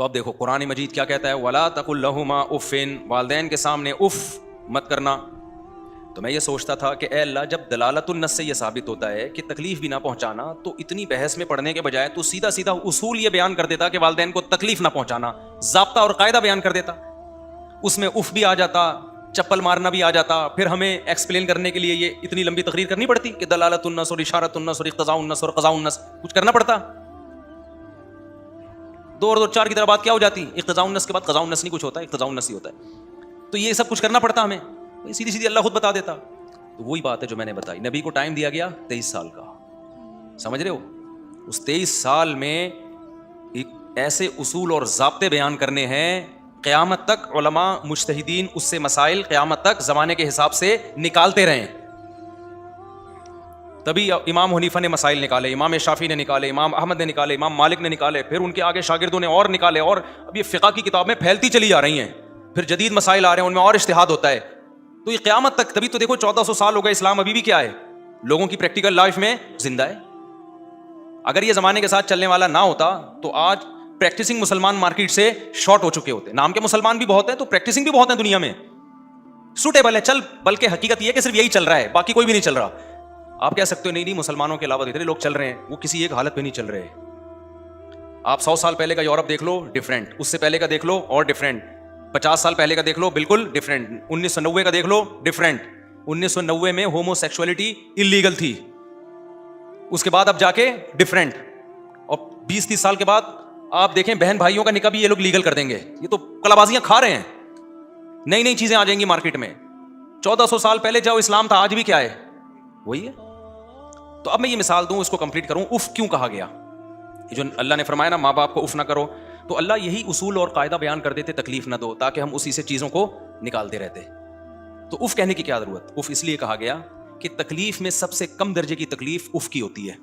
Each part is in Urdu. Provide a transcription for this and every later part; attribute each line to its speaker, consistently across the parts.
Speaker 1: تو اب دیکھو قرآن مجید کیا کہتا ہے، وَلَا تَقُل لَهُمَا اُفٍّ، والدین کے سامنے اف مت کرنا. تو میں یہ سوچتا تھا کہ اے اللہ، جب دلالت النص سے یہ ثابت ہوتا ہے کہ تکلیف بھی نہ پہنچانا، تو اتنی بحث میں پڑھنے کے بجائے تو سیدھا سیدھا اصول یہ بیان کر دیتا کہ والدین کو تکلیف نہ پہنچانا، ضابطہ اور قاعدہ بیان کر دیتا. اس میں اف بھی آ جاتا، چپل مارنا بھی آ جاتا، پھر ہمیں ایکسپلین کرنے کے لیے یہ اتنی لمبی تقریر کرنی پڑتی کہ دلالت النص اور اشارت النص اور اقتضاء النص اور قضاء النص کچھ کرنا پڑتا. 2 اور 2 4 کی طرح بات کیا ہو جاتی، اقتضاء النص کے بعد قضاء النص نہیں کچھ ہوتا ہے، اقتضاء النص ہی ہوتا ہے. تو یہ سب کچھ کرنا پڑتا ہمیں، سیدھی سیدھی اللہ خود بتا دیتا. تو وہی بات ہے جو میں نے بتائی، نبی کو ٹائم دیا گیا 23 سال کا. سمجھ رہے ہو؟ اس 23 سال میں ایک ایسے اصول اور ضابطے بیان کرنے ہیں، قیامت تک علماء مجتہدین اس سے مسائل قیامت تک زمانے کے حساب سے نکالتے رہیں. تبھی امام حنیفہ نے مسائل نکالے، امام شافعی نے نکالے، امام احمد نے نکالے، امام مالک نے نکالے، پھر ان کے آگے شاگردوں نے اور نکالے، اور اب یہ فقہ کی کتابیں پھیلتی چلی جا رہی ہیں، پھر جدید مسائل آ رہے ہیں، ان میں اور اجتہاد ہوتا ہے. تو یہ قیامت تک، تبھی تو دیکھو 1400 سال ہو گئے، اسلام ابھی بھی کیا ہے، لوگوں کی پریکٹیکل لائف میں زندہ ہے. اگر یہ زمانے کے ساتھ چلنے والا نہ ہوتا تو آج پریکٹسنگ مسلمان مارکیٹ سے شارٹ ہو چکے ہوتے. نام کے مسلمان بھی بہت ہیں تو پریکٹسنگ بھی بہت ہیں دنیا میں، سوٹیبل ہے چل، بلکہ حقیقت یہ ہے کہ صرف یہی چل رہا ہے، باقی کوئی بھی نہیں چل رہا. آپ کہہ سکتے ہو نہیں مسلمانوں کے علاوہ اتنے لوگ چل رہے ہیں، وہ کسی ایک حالت پہ نہیں چل رہے. آپ 100 سال پہلے کا یورپ دیکھ لو، ڈفرینٹ. اس سے پہلے کا دیکھ لو اور ڈفرینٹ. 50 سال پہلے کا دیکھ لو، بالکل ڈفرینٹ. 1990 کا دیکھ لو، ڈفرینٹ. 1990 میں ہومو سیکسولیٹی انلیگل تھی، اس کے بعد اب جا کے ڈفرینٹ. اور 20-30 سال کے بعد آپ دیکھیں بہن بھائیوں کا نکاح بھی یہ لوگ لیگل کر دیں گے. یہ تو کلابازیاں کھا رہے ہیں، نئی نئی چیزیں آ جائیں گی مارکیٹ میں. 1400 سال پہلے جو اسلام تھا آج بھی کیا ہے، وہی ہے. تو اب میں یہ مثال دوں، اس کو کمپلیٹ کروں. اف کیوں کہا گیا؟ جو اللہ نے فرمایا نا ماں باپ کو اف نہ کرو، تو اللہ یہی اصول اور قاعدہ بیان کر دیتے تکلیف نہ دو، تاکہ ہم اسی سے چیزوں کو نکالتے رہتے. تو اف کہنے کی کیا ضرورت؟ اف اس لیے کہا گیا کہ تکلیف میں سب سے کم درجے کی تکلیف اف کی ہوتی ہے.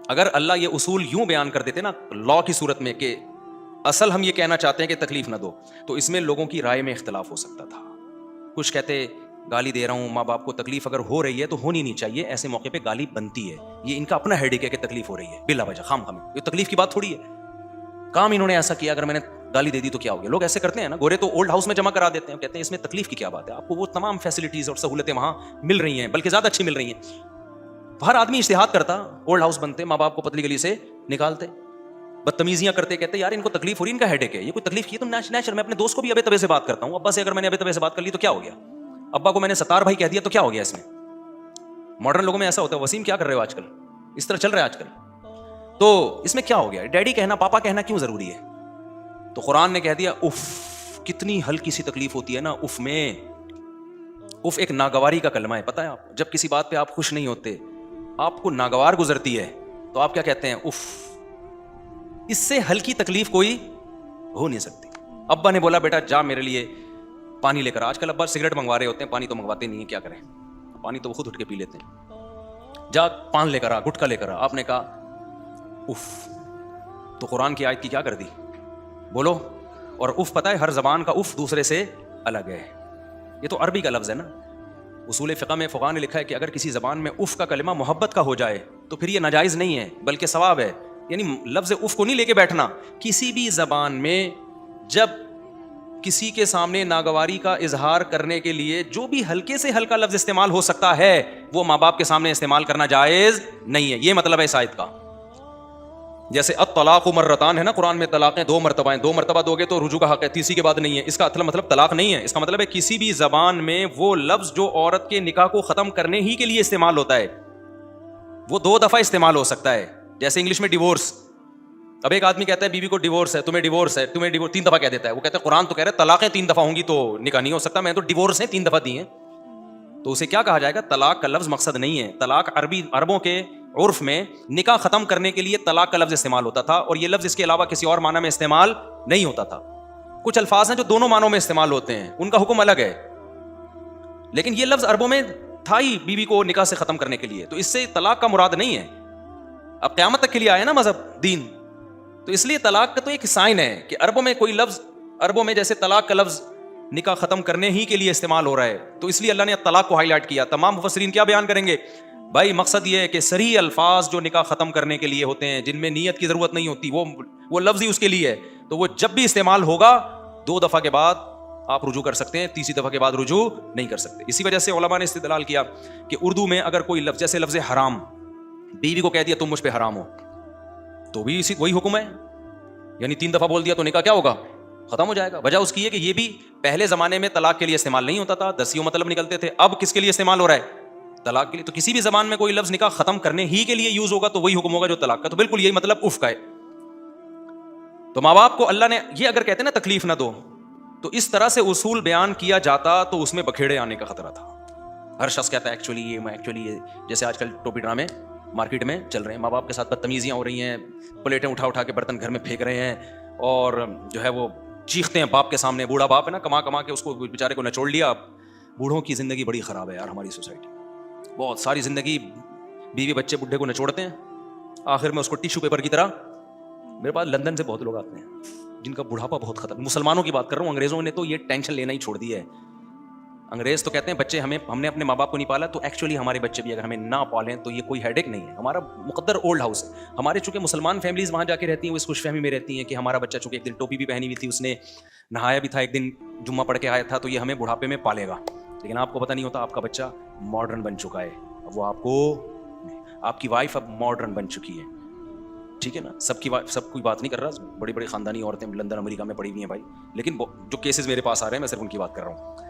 Speaker 1: اگر اللہ یہ اصول یوں بیان کر دیتے نا لا کی صورت میں کہ اصل ہم یہ کہنا چاہتے ہیں کہ تکلیف نہ دو، تو اس میں لوگوں کی رائے میں اختلاف ہو سکتا تھا. کچھ کہتے گالی دے رہا ہوں، ماں باپ کو تکلیف اگر ہو رہی ہے تو ہونی نہیں چاہیے، ایسے موقع پہ گالی بنتی ہے، یہ ان کا اپنا ہیڈیک ہے کہ تکلیف ہو رہی ہے بلا وجہ خام خام. یہ تکلیف کی بات تھوڑی ہے، کام انہوں نے ایسا کیا، اگر میں نے گالی دے دی تو کیا ہو گیا. لوگ ایسے کرتے ہیں نا، گورے تو اولڈ ہاؤس میں جمع کرا دیتے ہیں، کہتے ہیں اس میں تکلیف کی کیا بات ہے، آپ کو وہ تمام فیسلٹیز اور سہولتیں وہاں مل رہی ہیں، بلکہ زیادہ اچھی مل رہی ہیں. ہر آدمی اجتہاد کرتا، اولڈ ہاؤس بنتے، ماں باپ کو پتلی گلی سے نکالتے، بدتمیزیاں کرتے، کہتے یار ان کو تکلیف ہو رہی، ان کا ہیڈیک ہے، یہ کوئی تکلیف کی تو نیچرل. میں اپنے دوست کو بھی ابے تبے سے بات کرتا ہوں، ابا سے اگر میں نے ابے تبے سے بات کر لی تو کیا ہو گیا، ابا کو میں نے ستار بھائی کہہ دیا تو کیا ہو گیا. اس میں ماڈرن لوگوں میں ایسا ہوتا ہے، وسیم کیا کر رہے ہو آج کل، اس طرح چل رہا ہے آج کل. تو اس میں کیا ہو گیا، ڈیڈی کہنا پاپا کہنا کیوں ضروری ہے؟ تو قرآن نے کہہ دیا اف. کتنی ہلکی سی تکلیف ہوتی ہے نا اف میں. اف ایک ناگواری کا کلمہ ہے، پتہ ہے آپ، جب کسی بات پہ آپ خوش نہیں ہوتے، آپ کو ناگوار گزرتی ہے، تو آپ کیا کہتے ہیں، اف. اس سے ہلکی تکلیف کوئی ہو نہیں سکتی. ابا نے بولا بیٹا جا میرے لیے پانی لے کر. آج کل ابا سگریٹ منگوا رہے ہوتے ہیں، پانی تو منگواتے نہیں ہیں، کیا کریں، پانی تو وہ خود اٹھ کے پی لیتے ہیں. جا پان لے کر آ، گٹکا لے کر آ. آپ نے کہا اف. تو قرآن کی آیت کی کیا کر دی، بولو. اور اف پتہ ہے ہر زبان کا اف دوسرے سے الگ ہے. یہ تو عربی کا لفظ ہے نا. اصول فقہ میں فقہاء نے لکھا ہے کہ اگر کسی زبان میں اف کا کلمہ محبت کا ہو جائے تو پھر یہ ناجائز نہیں ہے بلکہ ثواب ہے. یعنی لفظ اف کو نہیں لے کے بیٹھنا. کسی بھی زبان میں جب کسی کے سامنے ناگواری کا اظہار کرنے کے لیے جو بھی ہلکے سے ہلکا لفظ استعمال ہو سکتا ہے وہ ماں باپ کے سامنے استعمال کرنا جائز نہیں ہے. یہ مطلب ہے اس آیت کا. جیسے الطلاق مرتان ہے نا، قرآن میں طلاقیں 2 مرتبہ ہیں، 2 مرتبہ دو گے تو رجوع کا حق ہے، تیسری کے بعد نہیں ہے. اس کا مطلب طلاق نہیں ہے، اس کا مطلب ہے کسی بھی زبان میں وہ لفظ جو عورت کے نکاح کو ختم کرنے ہی کے لیے استعمال ہوتا ہے وہ 2 دفعہ استعمال ہو سکتا ہے. جیسے انگلش میں ڈیورس. اب ایک آدمی کہتا ہے بیوی کو ڈیورس ہے، تمہیں ڈیورس ہے، تمہیں ڈیورس 3 دفعہ کہہ دیتا ہے. وہ کہتا ہے قرآن تو کہہ رہا ہے طلاقیں 3 دفعہ ہوں گی تو نکاح نہیں ہو سکتا، میں تو ڈیورس ہیں 3 دفعہ دی ہیں. تو اسے کیا کہا جائے گا، طلاق کا لفظ مقصد نہیں ہے. طلاق عربوں کے عرف میں نکاح ختم کرنے کے لیے طلاق کا لفظ استعمال ہوتا تھا، اور یہ لفظ اس کے علاوہ کسی اور معنی میں استعمال نہیں ہوتا تھا. کچھ الفاظ ہیں جو دونوں معنوں میں استعمال ہوتے ہیں، ان کا حکم الگ ہے، لیکن یہ لفظ عربوں میں تھا ہی بیوی کو نکاح سے ختم کرنے کے لیے. تو اس سے طلاق کا مراد نہیں ہے. اب قیامت تک کے لیے آیا نا مذہب دین، تو اس لیے طلاق کا تو ایک سائن ہے کہ عربوں میں کوئی لفظ، عربوں میں جیسے طلاق کا لفظ نکاح ختم کرنے ہی کے لیے استعمال ہو رہا ہے، تو اس لیے اللہ نے طلاق کو ہائی لائٹ کیا. تمام مفسرین کیا بیان کریں گے، بھائی مقصد یہ ہے کہ صریح الفاظ جو نکاح ختم کرنے کے لیے ہوتے ہیں، جن میں نیت کی ضرورت نہیں ہوتی، وہ لفظ ہی اس کے لیے ہے، تو وہ جب بھی استعمال ہوگا 2 دفعہ کے بعد آپ رجوع کر سکتے ہیں، تیسری دفعہ کے بعد رجوع نہیں کر سکتے. اسی وجہ سے علماء نے استدلال کیا کہ اردو میں اگر کوئی لفظ، جیسے لفظ حرام، بیوی کو کہہ دیا تم مجھ پہ حرام ہو، تو بھی وہی حکم ہے، یعنی 3 دفعہ بول دیا تو نکاح کیا ہوگا؟ ختم ہو جائے گا. وجہ اس کی ہے کہ یہ بھی پہلے زمانے میں طلاق کے لیے استعمال نہیں ہوتا تھا، 10 مطلب نکلتے تھے، اب کس کے لیے استعمال ہو رہا ہے؟ طلاق کے لیے. تو کسی بھی زبان میں کوئی لفظ نکاح ختم کرنے ہی کے لیے یوز ہوگا تو وہی حکم ہوگا جو طلاق کا. تو بالکل یہی مطلب اف کا ہے. تو ماں باپ کو اللہ نے یہ اگر کہتے ہیں نا تکلیف نہ دو، تو اس طرح سے اصول بیان کیا جاتا تو اس میں بکھیڑے آنے کا خطرہ تھا. ہر شخص کہتا ہے ایکچولی یہ جیسے آج کل ٹوپی ڈرامے مارکیٹ میں چل رہے ہیں، ماں باپ کے ساتھ بدتمیزیاں ہو رہی ہیں، پلیٹیں اٹھا کے برتن گھر میں پھینک رہے ہیں، اور جو ہے وہ چیختے ہیں باپ کے سامنے. بوڑھا باپ ہے نا، کما کے اس کو بیچارے کو نچوڑ لیا. بوڑھوں کی زندگی بڑی خراب ہے یار ہماری سوسائٹی. بہت ساری زندگی بیوی بچے بڈھے کو نچوڑتے ہیں، آخر میں اس کو ٹیشو پیپر کی طرح. میرے پاس لندن سے بہت لوگ آتے ہیں جن کا بڑھاپا بہت خطرناک. مسلمانوں کی بات کر رہا ہوں، انگریزوں نے تو یہ ٹینشن لینا ہی چھوڑ دیا ہے. انگریز تو کہتے ہیں بچے ہم نے اپنے ماں باپ کو نہیں پالا، تو ایکچولی ہمارے بچے بھی اگر ہمیں نہ پالیں تو یہ کوئی ہیڈیک نہیں ہے. ہمارا مقدر اولڈ ہاؤس ہے. ہمارے چونکہ مسلمان فیملیز وہاں جا کے رہتی ہیں، وہ اس خوش فہمی میں رہتی ہیں کہ ہمارا بچہ چونکہ ایک دن ٹوپی بھی پہنی ہوئی تھی، اس نے نہایا بھی تھا، ایک دن جمعہ پڑھ کے آیا تھا، تو یہ ہمیں بڑھاپے میں پالے گا. لیکن آپ کو پتہ نہیں ہوتا آپ کا بچہ ماڈرن بن چکا ہے. اب وہ آپ کی وائف اب ماڈرن بن چکی ہے. ٹھیک ہے نا، سب کوئی بات نہیں کر رہا، بڑی خاندانی عورتیں لندن امریکہ میں پڑی ہوئی ہیں بھائی، لیکن جو کیسز میرے پاس آ رہے ہیں میں صرف ان کی بات کر رہا ہوں.